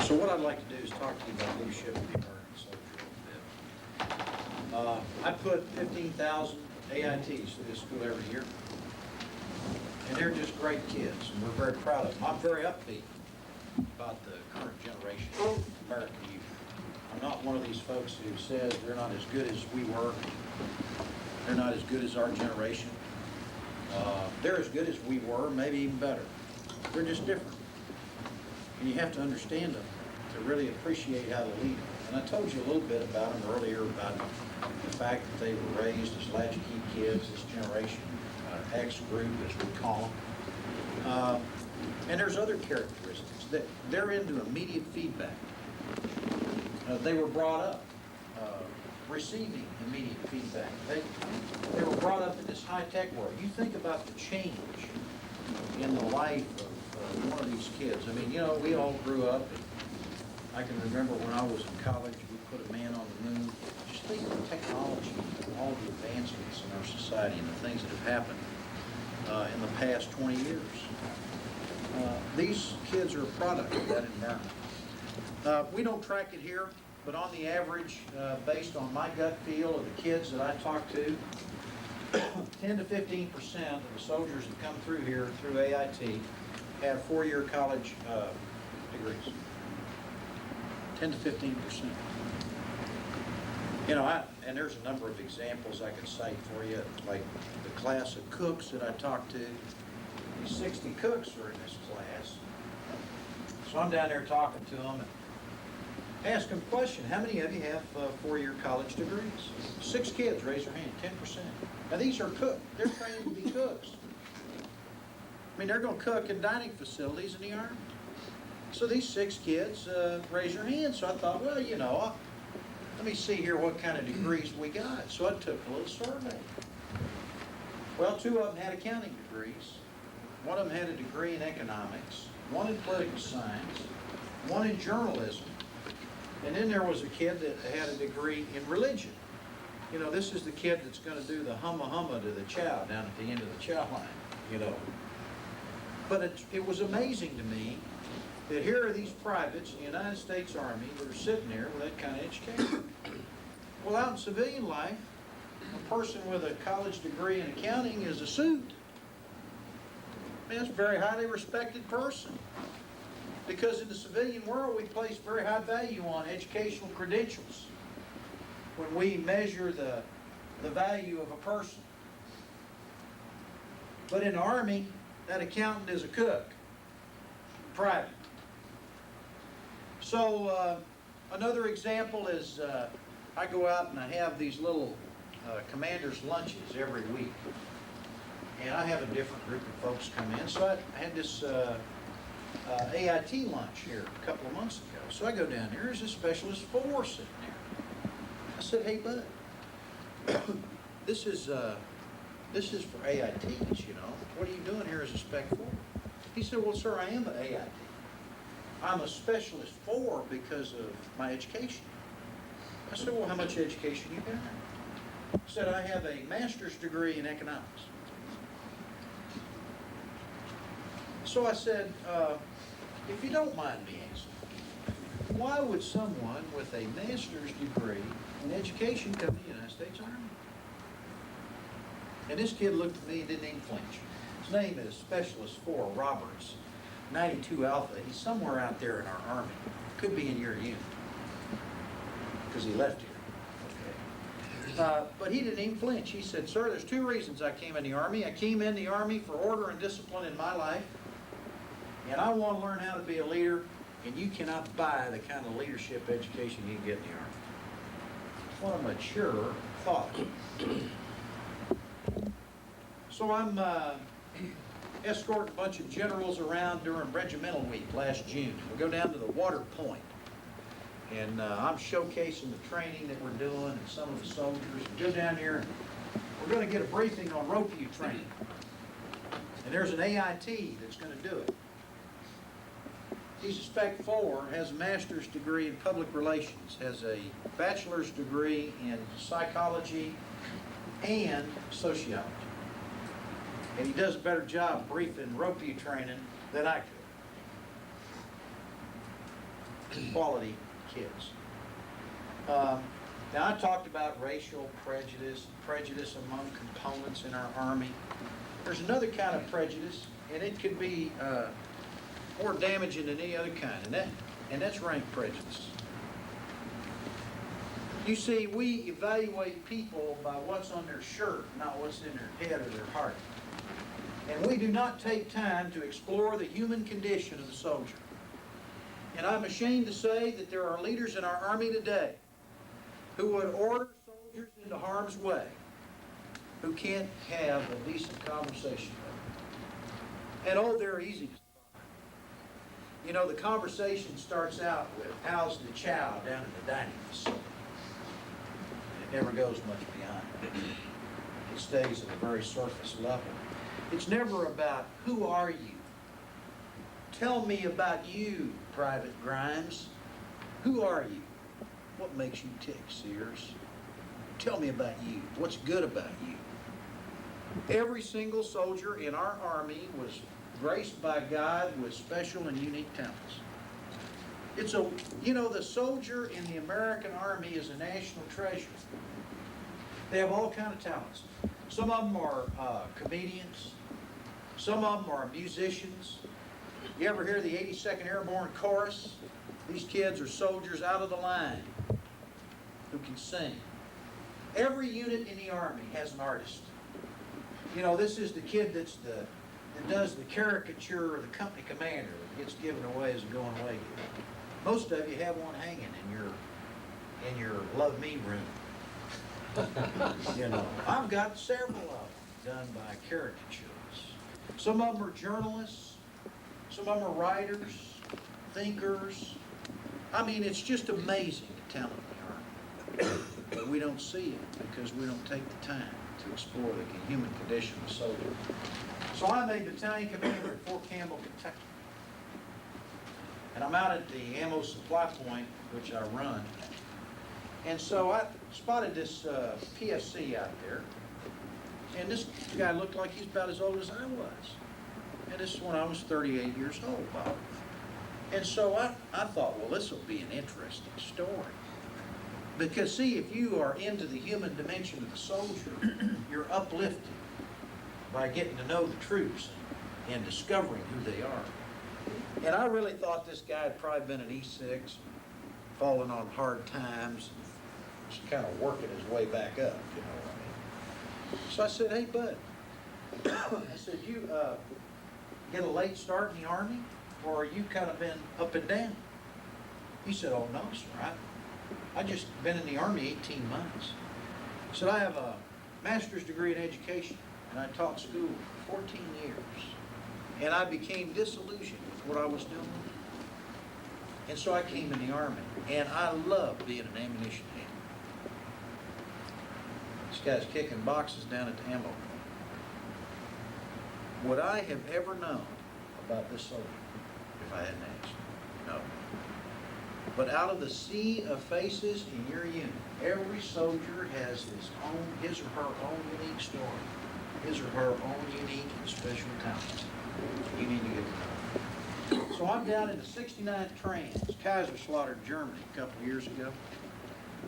So what I'd like to do is talk to you about leadership in the American soldier a little bit. I put 15,000 AITs through this school every year. And they're just great kids, and we're very proud of them. I'm very upbeat about the current generation of American youth. I'm not one of these folks who says they're not as good as we were. They're not as good as our generation. They're as good as we were, maybe even better. They're just different. And you have to understand them to really appreciate how to lead them. And I told you a little bit about them earlier, about the fact that they were raised as latchkey kids, this generation, X group as we call them. And there's other characteristics that they're into immediate feedback. They were brought up receiving immediate feedback. They were brought up in this high-tech world. You think about the change in the life of one of these kids. I mean, you know, we all grew up. I can remember when I was in college, we put a man on the moon. Just think of the technology and all the advancements in our society and the things that have happened in the past 20 years. These kids are a product of that environment. We don't track it here, but on the average, based on my gut feel of the kids that I talk to, 10 to 15% of the soldiers that come through here through AIT have four-year college degrees. 10 to 15%. You know, and there's a number of examples I could cite for you, like the class of cooks that I talked to. 60 cooks are in this class. So I'm down there talking to them and ask them a question. How many of you have four-year college degrees? 6 kids, raise their hand, 10%. Now these are cooks. They're trained to be cooks. I mean, they're going to cook in dining facilities in the Army. So these 6 kids raised their hands. So I thought, well, you know, let me see here what kind of degrees we got. So I took a little survey. Well, 2 of them had accounting degrees. One of them had a degree in economics, one in political science, one in journalism, and then there was a kid that had a degree in religion. You know, this is the kid that's going to do the humma to the chow down at the end of the chow line, you know. But it was amazing to me that here are these privates in the United States Army that are sitting there with that kind of education. Well, out in civilian life, a person with a college degree in accounting is a suit. I mean, that's a very highly respected person. Because in the civilian world, we place very high value on educational credentials when we measure the value of a person. But in the Army, that accountant is a cook, private. So another example is I go out and I have these little commander's lunches every week. And I have a different group of folks come in. So I had this AIT lunch here a couple of months ago. So I go down there, there's a specialist 4 sitting there. I said, hey bud, this is for AITs, you know. What are you doing here as a Spec 4? He said, well sir, I am an AIT. I'm a specialist 4 because of my education. I said, well how much education you got? He said, I have a master's degree in economics. So I said, if you don't mind me asking, why would someone with a master's degree in education come to the United States Army? And this kid looked at me and didn't even flinch. His name is Specialist 4 Roberts, 92 Alpha. He's somewhere out there in our Army. Could be in your unit, because he left here. Okay. But he didn't even flinch. He said, sir, there's 2 reasons I came in the Army. I came in the Army for order and discipline in my life. And I want to learn how to be a leader, and you cannot buy the kind of leadership education you can get in the Army. What a mature thought. So I'm escorting a bunch of generals around during Regimental Week last June. We go down to the Water Point, and I'm showcasing the training that we're doing and some of the soldiers. We go down here, and we're going to get a briefing on rope view training. And there's an AIT that's going to do it. He's a Spec 4, has a master's degree in public relations, has a bachelor's degree in psychology and sociology. And he does a better job briefing rope view training than I could. quality kids. Now I talked about racial prejudice among components in our Army. There's another kind of prejudice, and it could be more damaging than any other kind, and that's rank prejudice. You see, we evaluate people by what's on their shirt, not what's in their head or their heart. And we do not take time to explore the human condition of the soldier. And I'm ashamed to say that there are leaders in our Army today who would order soldiers into harm's way, who can't have a decent conversation with them. And oh, they're easy to spot. You know, the conversation starts out with, how's the chow down in the dining facility? It never goes much beyond it. It stays at a very surface level. It's never about, who are you? Tell me about you, Private Grimes. Who are you? What makes you tick, Sears? Tell me about you. What's good about you? Every single soldier in our Army was graced by God with special and unique talents. The soldier in the American Army is a national treasure. They have all kinds of talents. Some of them are comedians. Some of them are musicians. You ever hear the 82nd Airborne Chorus? These kids are soldiers out of the line who can sing. Every unit in the Army has an artist. You know, this is the kid that does the caricature of the company commander that gets given away as a going away gift. Most of you have one hanging in your Love Me room. You know, I've got several of them done by caricatures. Some of them are journalists. Some of them are writers, thinkers. I mean, it's just amazing the talent in the Army. But we don't see it because we don't take the time to explore the human condition of the soldier. So I'm a battalion commander at Fort Campbell, Kentucky. And I'm out at the ammo supply point, which I run. And so I spotted this PFC out there. And this guy looked like he's about as old as I was. And this is when I was 38 years old, Bob. And so I thought, well, this will be an interesting story. Because see, if you are into the human dimension of the soldier, you're uplifted by getting to know the troops and discovering who they are. And I really thought this guy had probably been an E6, falling on hard times, just kind of working his way back up, you know what I mean? So I said, hey, bud, I said, you get a late start in the Army, or you kind of been up and down? He said, oh, no, sir, I just been in the Army 18 months. He said, I have a master's degree in education, and I taught school for 14 years. And I became disillusioned with what I was doing. And so I came in the Army, and I love being an ammunition handler. This guy's kicking boxes down at the ammo point. Would I have ever known about this soldier if I hadn't asked? No. But out of the sea of faces in your unit, every soldier has his or her own unique story, his or her own unique and special talents. You need to get to know. So I'm down in the 69th Trans, Kaiserslautern, Germany, a couple of years ago.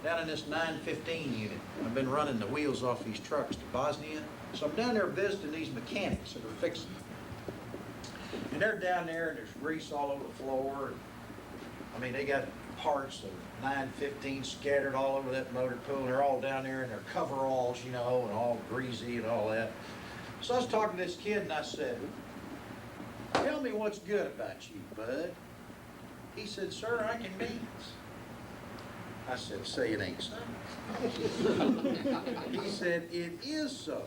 Down in this 915 unit. I've been running the wheels off these trucks to Bosnia. So I'm down there visiting these mechanics that are fixing them. And they're down there and there's grease all over the floor. I mean, they got parts of 915 scattered all over that motor pool. They're all down there in their coveralls, you know, and all greasy and all that. So I was talking to this kid and I said, tell me what's good about you, bud. He said, sir, I can dance. I said, say it ain't so. He said, it is so.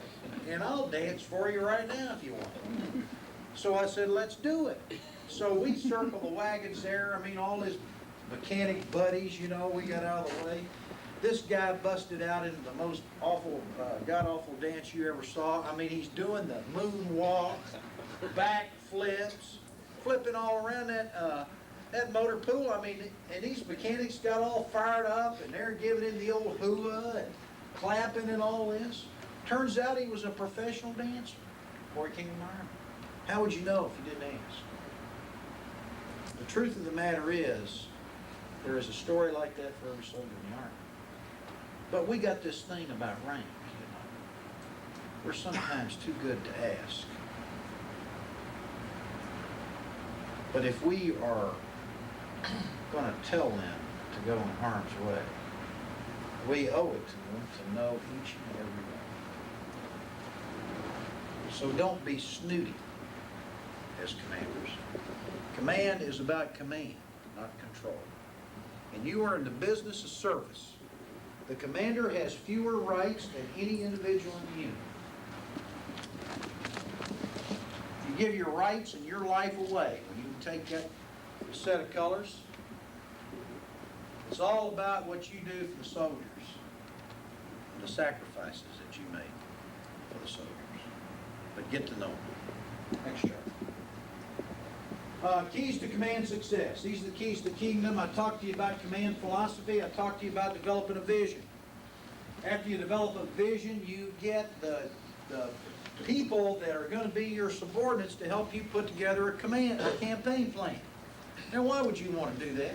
And I'll dance for you right now if you want. So I said, let's do it. So we circled the wagons there. I mean, all his mechanic buddies, you know, we got out of the way. This guy busted out into the most awful, god-awful dance you ever saw. I mean, he's doing the moonwalk, back flips, flipping all around that motor pool. I mean, and these mechanics got all fired up, and they're giving him the old hula and clapping and all this. Turns out he was a professional dancer before he came to the Army. How would you know if you didn't ask? The truth of the matter is, There is a story like that for every soldier in the Army. But we got this thing about rank, you know. We're sometimes too good to ask. But if we are going to tell them to go in harm's way, we owe it to them to know each and every one. So don't be snooty as commanders. Command is about command, not control. And you are in the business of service. The commander has fewer rights than any individual in the unit. You give your rights and your life away when you take that set of colors. It's all about what you do for the soldiers and the sacrifices that you make for the soldiers. But get to know them. Next chart. Keys to command success. These are the keys to the kingdom. I talked to you about command philosophy. I talked to you about developing a vision. After you develop a vision, you get the people that are going to be your subordinates to help you put together a campaign plan. Now, why would you want to do that?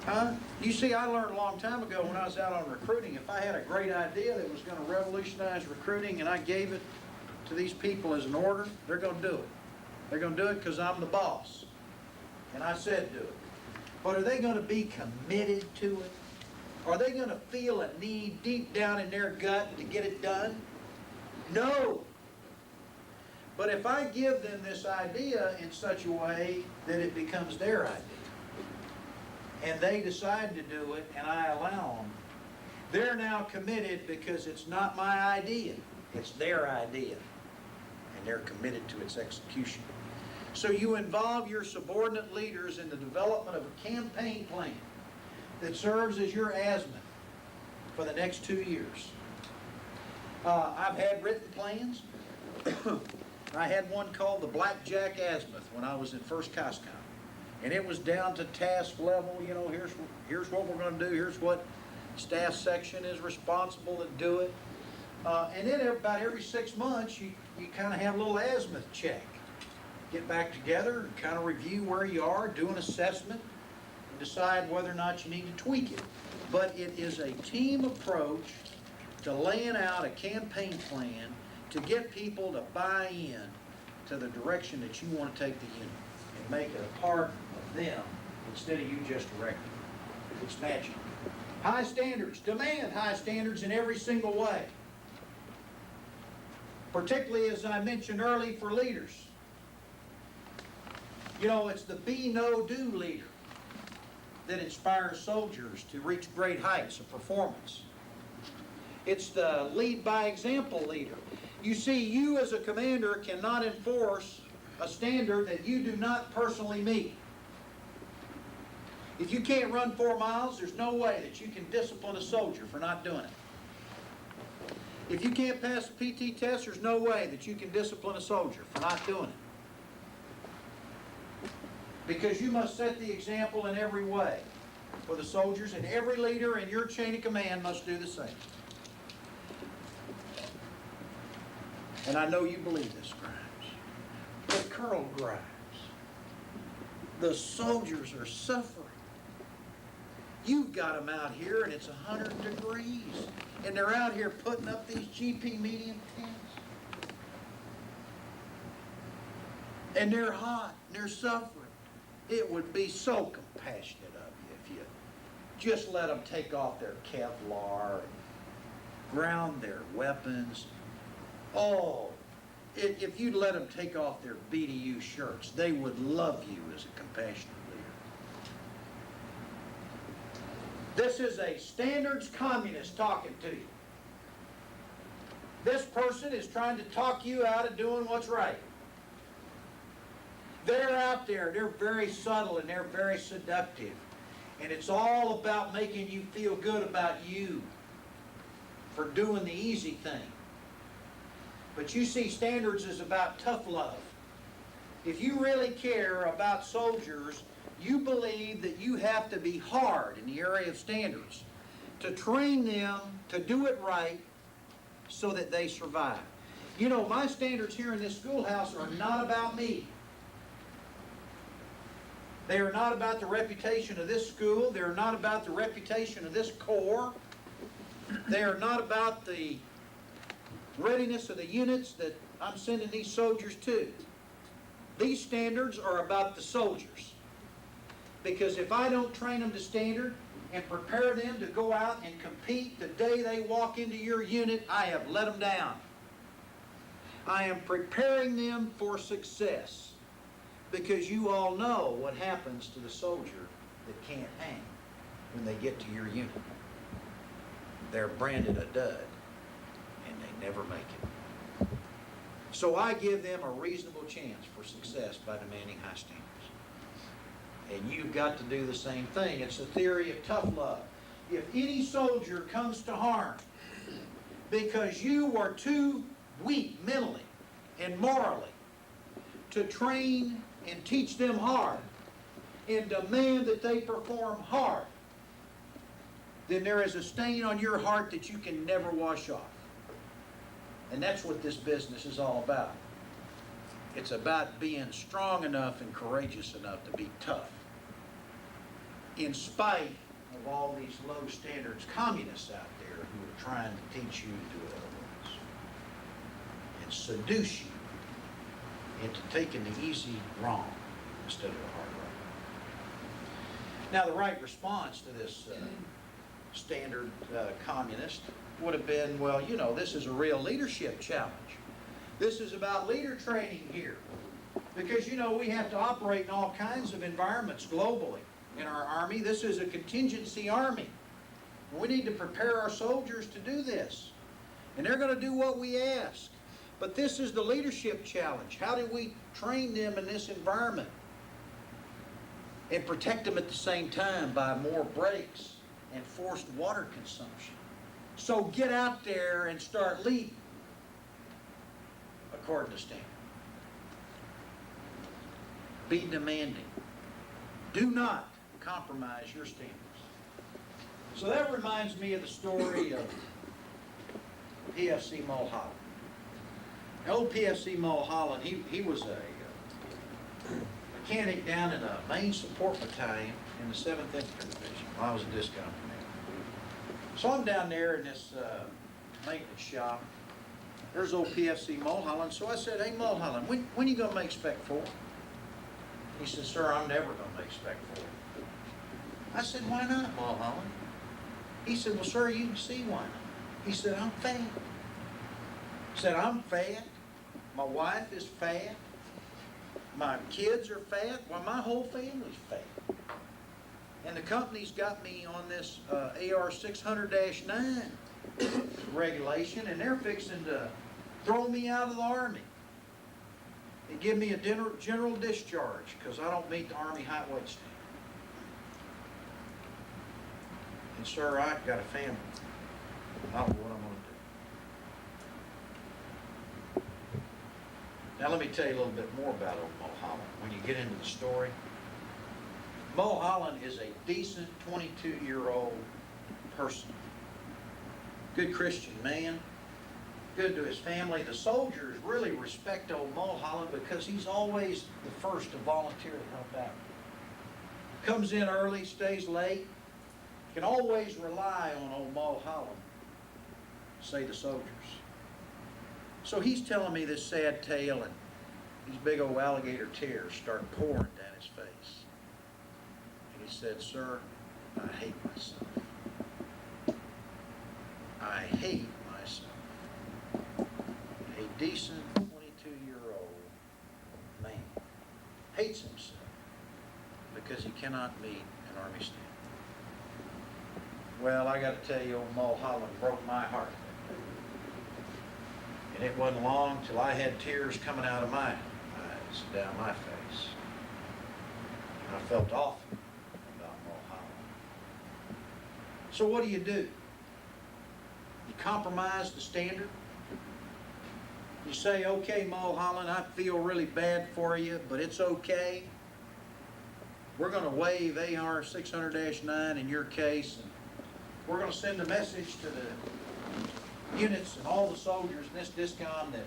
Huh? You see, I learned a long time ago when I was out on recruiting, if I had a great idea that was going to revolutionize recruiting and I gave it to these people as an order, they're going to do it. They're going to do it because I'm the boss. And I said do it. But are they going to be committed to it? Are they going to feel a need deep down in their gut to get it done? No. But if I give them this idea in such a way that it becomes their idea, and they decide to do it, and I allow them, they're now committed because it's not my idea. It's their idea. And they're committed to its execution. So you involve your subordinate leaders in the development of a campaign plan that serves as your azimuth for the next 2 years. I've had written plans. I had one called the Blackjack Azimuth when I was in First COSCOM. And it was down to task level, you know, here's what we're going to do, here's what staff section is responsible to do it. And then about every 6 months, you kind of have a little azimuth check. Get back together and kind of review where you are, do an assessment, and decide whether or not you need to tweak it. But it is a team approach to laying out a campaign plan to get people to buy in to the direction that you want to take the unit and make it a part of them instead of you just directing. It's magic. High standards. Demand high standards in every single way. Particularly, as I mentioned early, for leaders. You know, it's the be-no-do leader that inspires soldiers to reach great heights of performance. It's the lead-by-example leader. You see, you as a commander cannot enforce a standard that you do not personally meet. If you can't run 4 miles, there's no way that you can discipline a soldier for not doing it. If you can't pass a PT test, there's no way that you can discipline a soldier for not doing it. Because you must set the example in every way for the soldiers, and every leader in your chain of command must do the same. And I know you believe this, Grimes. But Colonel Grimes, the soldiers are suffering. You've got them out here and it's 100 degrees. And they're out here putting up these GP medium tents. And they're hot and they're suffering. It would be so compassionate of you if you just let them take off their Kevlar and ground their weapons. Oh, if you'd let them take off their BDU shirts, they would love you as a compassionate leader. This is a standards communist talking to you. This person is trying to talk you out of doing what's right. They're out there, they're very subtle and they're very seductive. And it's all about making you feel good about you for doing the easy thing. But you see, standards is about tough love. If you really care about soldiers, you believe that you have to be hard in the area of standards to train them to do it right so that they survive. You know, my standards here in this schoolhouse are not about me. They are not about the reputation of this school. They are not about the reputation of this corps. They are not about the readiness of the units that I'm sending these soldiers to. These standards are about the soldiers. Because if I don't train them to standard and prepare them to go out and compete the day they walk into your unit, I have let them down. I am preparing them for success. Because you all know what happens to the soldier that can't hang when they get to your unit. They're branded a dud, and they never make it. So I give them a reasonable chance for success by demanding high standards. And you've got to do the same thing. It's the theory of tough love. If any soldier comes to harm because you are too weak mentally and morally to train and teach them hard and demand that they perform hard, then there is a stain on your heart that you can never wash off. And that's what this business is all about. It's about being strong enough and courageous enough to be tough, in spite of all these low standards communists out there who are trying to teach you to do otherwise and seduce you into taking the easy wrong instead of the hard right. Now, the right response to this standard communist would have been, well, you know, this is a real leadership challenge. This is about leader training here. Because, you know, we have to operate in all kinds of environments globally in our Army. This is a contingency Army. We need to prepare our soldiers to do this. And they're going to do what we ask. But this is the leadership challenge. How do we train them in this environment and protect them at the same time by more breaks and forced water consumption? So get out there and start leading according to standard. Be demanding. Do not compromise your standards. So that reminds me of the story of PFC Mulholland. Old PFC Mulholland, he was a mechanic down in a main support battalion in the 7th Infantry Division while I was a disc company. So I'm down there in this maintenance shop. There's old PFC Mulholland. So I said, hey Mulholland, when are you going to make Spec 4? He said, sir, I'm never going to make Spec 4. I said, why not, Mulholland? He said, well, sir, you can see why not. He said, I'm fat. He said, I'm fat. My wife is fat. My kids are fat. Well, my whole family's fat. And the company's got me on this AR 600-9 regulation, and they're fixing to throw me out of the Army and give me a general discharge because I don't meet the Army height weight standard. And sir, I've got a family. I don't know what I'm going to do. Now let me tell you a little bit more about old Mulholland. When you get into the story, Mulholland is a decent 22-year-old person. Good Christian man. Good to his family. The soldiers really respect old Mulholland because he's always the first to volunteer to help out. Comes in early, stays late. Can always rely on old Mulholland, say the soldiers. So he's telling me this sad tale, and these big old alligator tears start pouring down his face. And he said, sir, I hate myself. I hate myself. A decent 22-year-old man hates himself because he cannot meet an Army standard. Well, I got to tell you, old Mulholland broke my heart. And it wasn't long till I had tears coming out of my eyes, down my face. And I felt awful about Mulholland. So what do? You compromise the standard. You say, okay, Mulholland, I feel really bad for you, but it's okay. We're going to waive AR 600-9 in your case, and we're going to send a message to the units and all the soldiers in this DISCOM that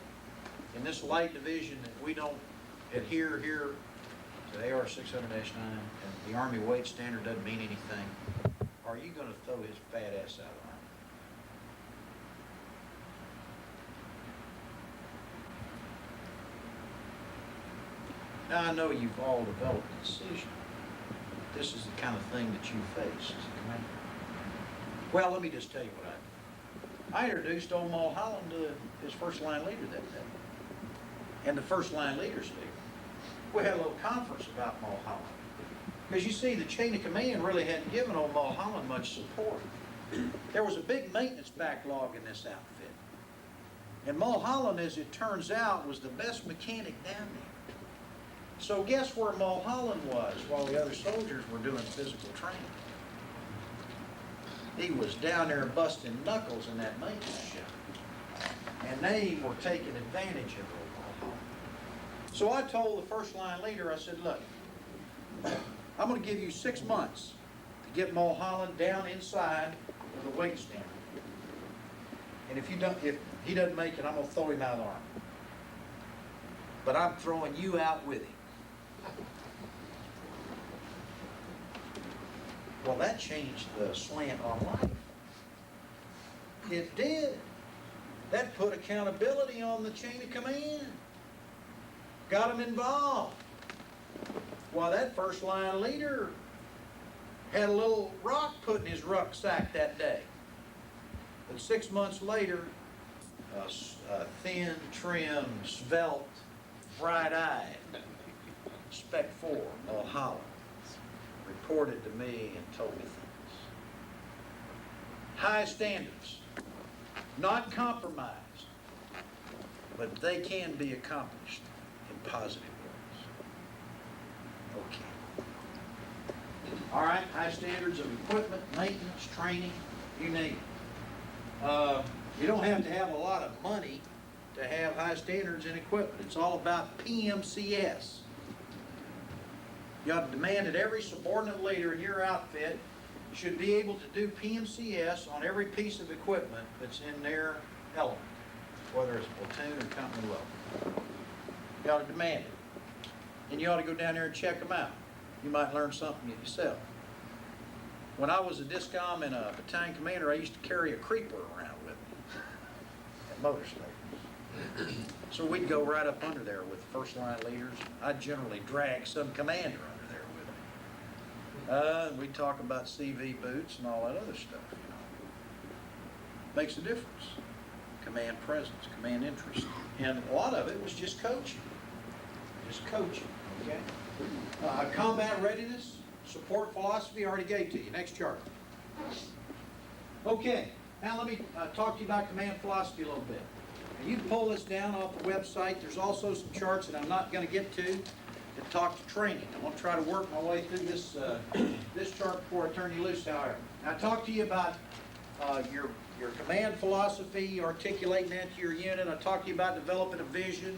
in this light division that we don't adhere here to the AR 600-9 and the Army weight standard doesn't mean anything, are you going to throw his fat ass out of the Army? Now, I know you've all developed a decision. This is the kind of thing that you face as a commander. Well, let me just tell you what I did. I introduced old Mulholland to his first line leader that day. And the first line leaders did. We had a little conference about Mulholland. Because you see, the chain of command really hadn't given old Mulholland much support. There was a big maintenance backlog in this outfit. And Mulholland, as it turns out, was the best mechanic down there. So guess where Mulholland was while the other soldiers were doing physical training? He was down there busting knuckles in that maintenance shop. And they were taking advantage of old Mulholland. So I told the first line leader, I said, look, I'm going to give you 6 months to get Mulholland down inside of the weight standard. And if he doesn't make it, I'm going to throw him out of the Army. But I'm throwing you out with him. Well, that changed the slant on life. It did. That put accountability on the chain of command. Got them involved. Well, that first line leader had a little rock put in his rucksack that day. But 6 months later, a thin, trim, svelte, bright-eyed Spec 4, Mulholland, reported to me and told me things. High standards, not compromised, but they can be accomplished in positive ways. Okay. All right, high standards of equipment, maintenance, training, you name it. You don't have to have a lot of money to have high standards in equipment. It's all about PMCS. You ought to demand that every subordinate leader in your outfit should be able to do PMCS on every piece of equipment that's in their element, whether it's platoon or company level. You ought to demand it. And you ought to go down there and check them out. You might learn something yourself. When I was a discom and a battalion commander, I used to carry a creeper around with me at motor stations. So we'd go right up under there with the first line leaders. I'd generally drag some commander under there with me. We'd talk about CV boots and all that other stuff, you know. Makes a difference. Command presence, command interest. And a lot of it was just coaching. Just coaching, okay? Combat readiness, support philosophy, I already gave to you. Next chart. Okay, now let me talk to you about command philosophy a little bit. You can pull this down off the website. There's also some charts that I'm not going to get to that talk to training. I'm going to try to work my way through this this chart before I turn you loose, however. Now, I talked to you about your command philosophy, articulating that to your unit. I talked to you about developing a vision,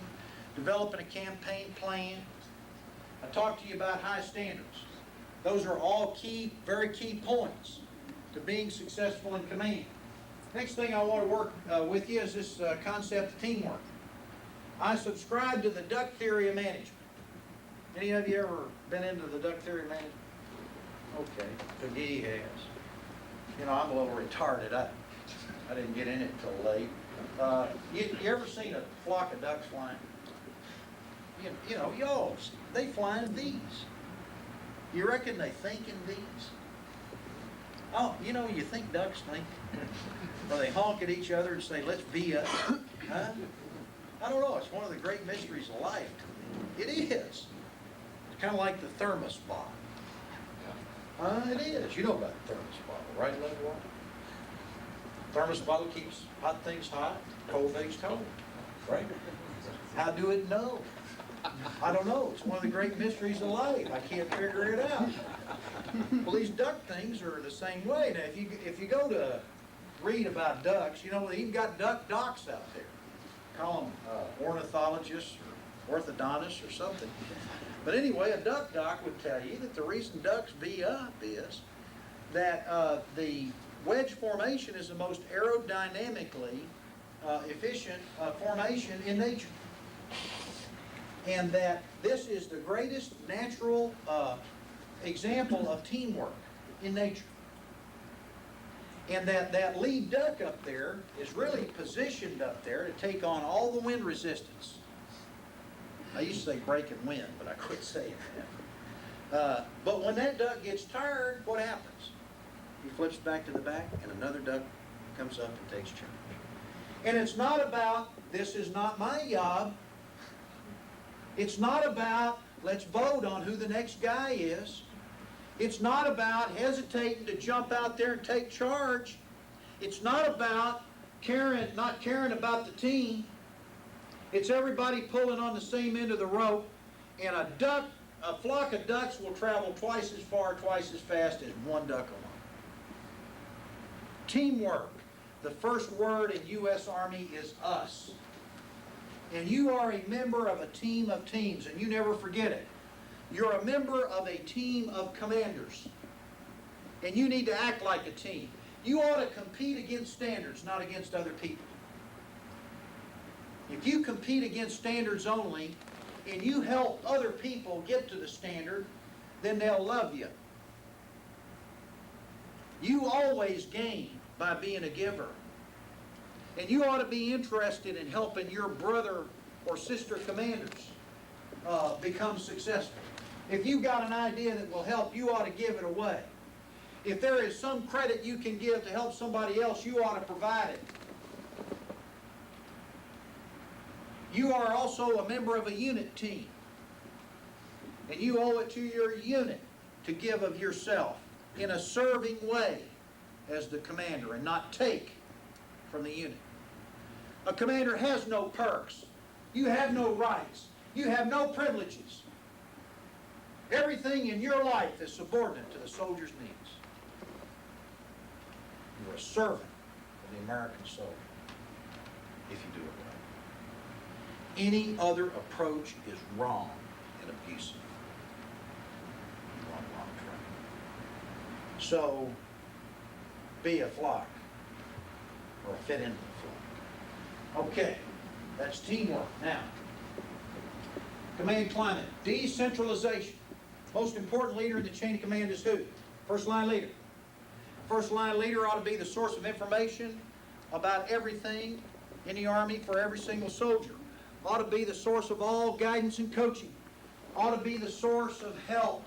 developing a campaign plan. I talked to you about high standards. Those are all key, very key points to being successful in command. Next thing I want to work with you is this concept of teamwork. I subscribe to the duck theory of management. Any of you ever been into the duck theory of management? Okay, McGee has. You know, I'm a little retarded. I didn't get in it till late. You ever seen a flock of ducks flying? You know, y'all, they fly in bees. You reckon they think in bees? Oh, you know, you think ducks think. Or they honk at each other and say, let's be us. Huh? I don't know. It's one of the great mysteries of life to me. It is. It's kind of like the thermos bottle. It is. You know about the thermos bottle, right, Leadwater? Thermos bottle keeps hot things hot, cold things cold, right? How do it know? I don't know. It's one of the great mysteries of life. I can't figure it out. Well, these duck things are the same way. Now, if you go to read about ducks, you know, they even got duck docs out there. Call them ornithologists or orthodontists or something. But anyway, a duck doc would tell you that the reason ducks V up is that the wedge formation is the most aerodynamically efficient formation in nature. and that this is the greatest natural example of teamwork in nature. And that lead duck up there is really positioned up there to take on all the wind resistance. I used to say breaking wind, but I quit saying that. But when that duck gets tired, what happens? He flips back to the back, and another duck comes up and takes charge. And it's not about, this is not my job. It's not about, let's vote on who the next guy is. It's not about hesitating to jump out there and take charge. It's not about not caring about the team. It's everybody pulling on the same end of the rope, and a flock of ducks will travel twice as far, twice as fast as one duck alone. Teamwork. The first word in U.S. Army is us. And you are a member of a team of teams, and you never forget it. You're a member of a team of commanders, and you need to act like a team. You ought to compete against standards, not against other people. If you compete against standards only, and you help other people get to the standard, then they'll love you. You always gain by being a giver. And you ought to be interested in helping your brother or sister commanders become successful. If you've got an idea that will help, you ought to give it away. If there is some credit you can give to help somebody else, you ought to provide it. You are also a member of a unit team. And you owe it to your unit to give of yourself in a serving way as the commander and not take from the unit. A commander has no perks. You have no rights. You have no privileges. Everything in your life is subordinate to the soldier's needs. You're a servant of the American soldier if you do it right. Any other approach is wrong and abusive. You're on the wrong track. So, be a flock, or fit into the flock. Okay, that's teamwork. Now, command climate, decentralization. Most important leader in the chain of command is who? First line leader. First line leader ought to be the source of information about everything in the Army for every single soldier. Ought to be the source of all guidance and coaching. Ought to be the source of help.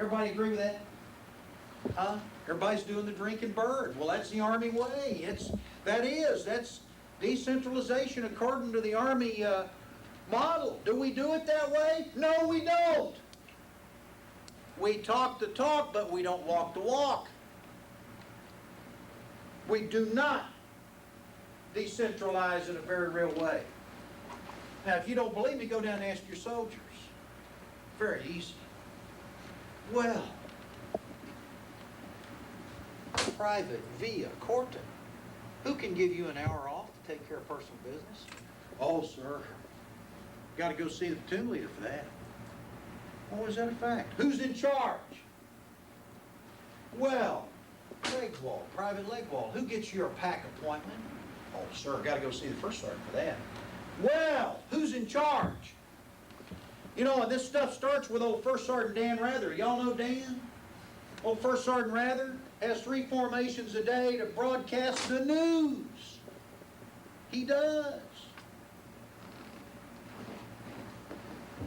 Everybody agree with that? Huh? Everybody's doing the drinking bird. Well, that's the Army way. That's decentralization according to the Army model. Do we do it that way? No, we don't. We talk the talk, but we don't walk the walk. We do not decentralize in a very real way. Now, if you don't believe me, go down and ask your soldiers. Very easy. Well, Private via Corton, who can give you an hour off to take care of personal business? Oh, sir. Got to go see the platoon leader for that. Oh, is that a fact? Who's in charge? Well, Legwall, Private Legwall. Who gets your pack appointment? Oh, sir, got to go see the first sergeant for that. Well, who's in charge? You know, and this stuff starts with old First Sergeant Dan Rather. Y'all know Dan? Old First Sergeant Rather has 3 formations a day to broadcast the news. He does.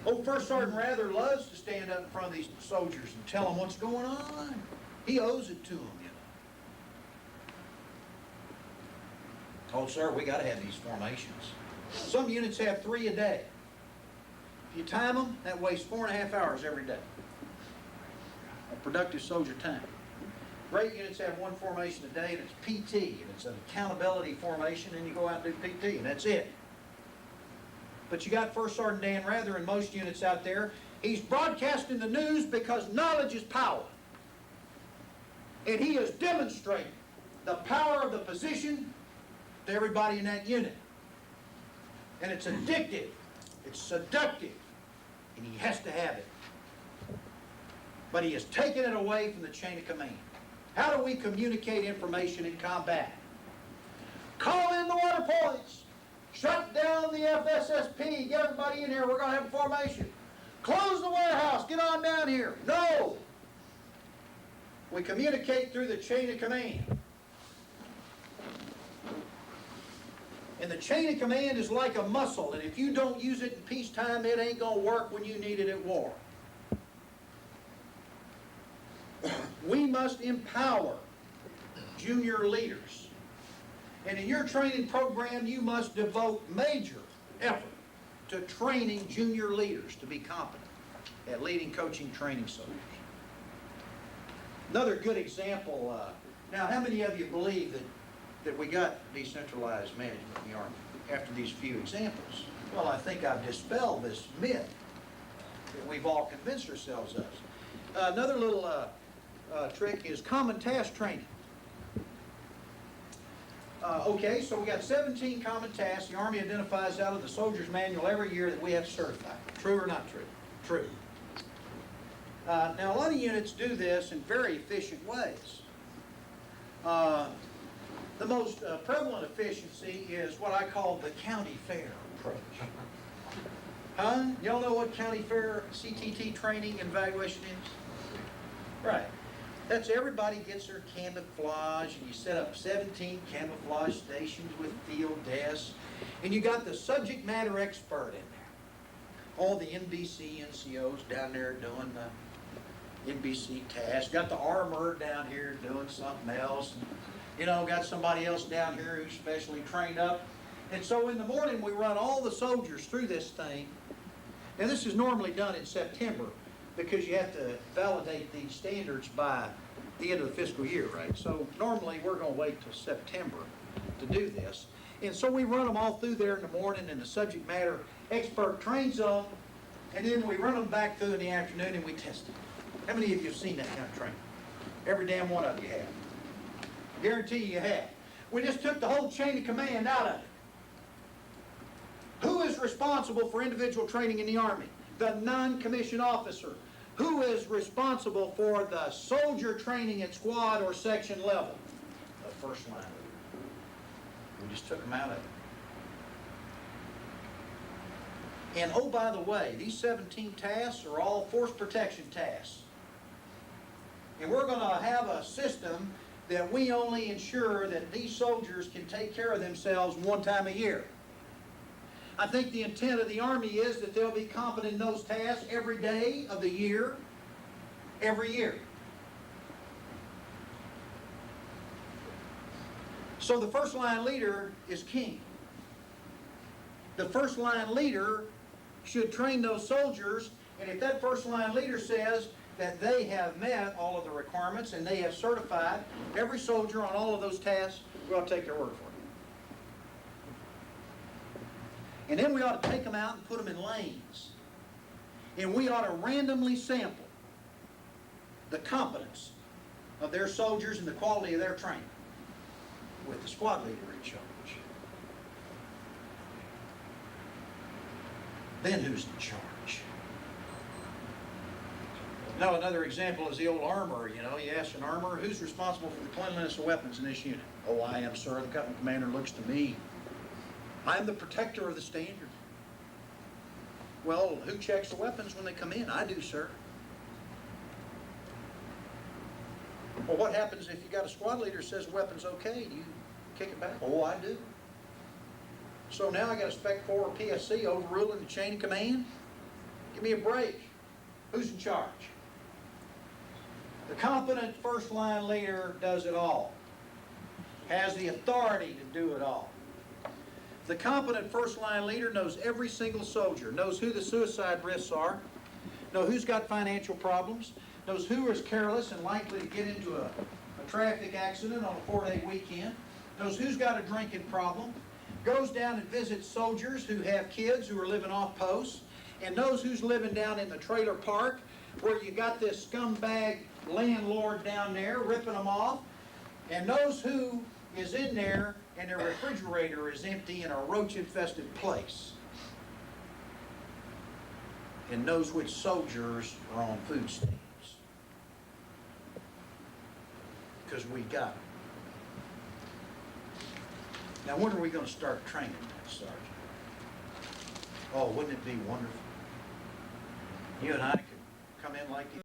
Old First Sergeant Rather loves to stand up in front of these soldiers and tell them what's going on. He owes it to them, you know. Oh, sir, we got to have these formations. Some units have 3 a day. If you time them, that wastes 4.5 hours every day of productive soldier time. Great units have 1 formation a day, and it's PT, and it's an accountability formation, and you go out and do PT, and that's it. But you got First Sergeant Dan Rather in most units out there. He's broadcasting the news because knowledge is power. And he is demonstrating the power of the position to everybody in that unit. And it's addictive, it's seductive, and he has to have it. But he has taken it away from the chain of command. How do we communicate information in combat? Call in the water points. Shut down the FSSP. Get everybody in here. We're going to have a formation. Close the warehouse. Get on down here. No. We communicate through the chain of command. And the chain of command is like a muscle, and if you don't use it in peacetime, it ain't going to work when you need it at war. We must empower junior leaders. And in your training program, you must devote major effort to training junior leaders to be competent at leading, coaching, training soldiers. Another good example, now how many of you believe that we got decentralized management in the Army after these few examples? Well, I think I've dispelled this myth that we've all convinced ourselves of. Another little trick is common task training. Okay, so we got 17 common tasks the Army identifies out of the soldier's manual every year that we have to certify. True or not true? True. Now, a lot of units do this in very efficient ways. The most prevalent efficiency is what I call the county fair approach. Huh? Y'all know what county fair CTT training and evaluation is? Right. That's everybody gets their camouflage, and you set up 17 camouflage stations with field desks, and you got the subject matter expert in there. All the NBC NCOs down there doing the NBC task. Got the armorer down here doing something else. You know, got somebody else down here who's specially trained up. And so in the morning we run all the soldiers through this thing. And this is normally done in September because you have to validate these standards by the end of the fiscal year, right? So normally we're going to wait till September to do this. And so we run them all through there in the morning, and the subject matter expert trains them, and then we run them back through in the afternoon and we test them. How many of you have seen that kind of training? Every damn one of you have. Guarantee you have. We just took the whole chain of command out of it. Who is responsible for individual training in the Army? The non-commissioned officer. Who is responsible for the soldier training at squad or section level? The first line leader. We just took them out of it. And oh, by the way, these 17 tasks are all force protection tasks. And we're going to have a system that we only ensure that these soldiers can take care of themselves one time a year. I think the intent of the Army is that they'll be competent in those tasks every day of the year, every year. So the first line leader is king. The first line leader should train those soldiers, and if that first line leader says that they have met all of the requirements and they have certified every soldier on all of those tasks, we ought to take their word for it. And then we ought to take them out and put them in lanes. And we ought to randomly sample the competence of their soldiers and the quality of their training with the squad leader in charge. Then who's in charge? Now, another example is the old armorer. You know, you ask an armorer, who's responsible for the cleanliness of weapons in this unit? Oh, I am, sir. The company commander looks to me. I am the protector of the standard. Well, who checks the weapons when they come in? I do, sir. Well, what happens if you got a squad leader who says the weapon's okay? Do you kick it back? Oh, I do. So now I got a Spec 4 PSC overruling the chain of command? Give me a break. Who's in charge? The competent first line leader does it all. Has the authority to do it all. The competent first line leader knows every single soldier, knows who the suicide risks are, knows who's got financial problems, knows who is careless and likely to get into a traffic accident on a 4-day weekend, knows who's got a drinking problem, goes down and visits soldiers who have kids who are living off posts, and knows who's living down in the trailer park where you got this scumbag landlord down there ripping them off, and knows who is in there and their refrigerator is empty in a roach-infested place, and knows which soldiers are on food stamps. Because we got them. Now, when are we gonna start training that sergeant? Oh, wouldn't it be wonderful? You and I could come in like you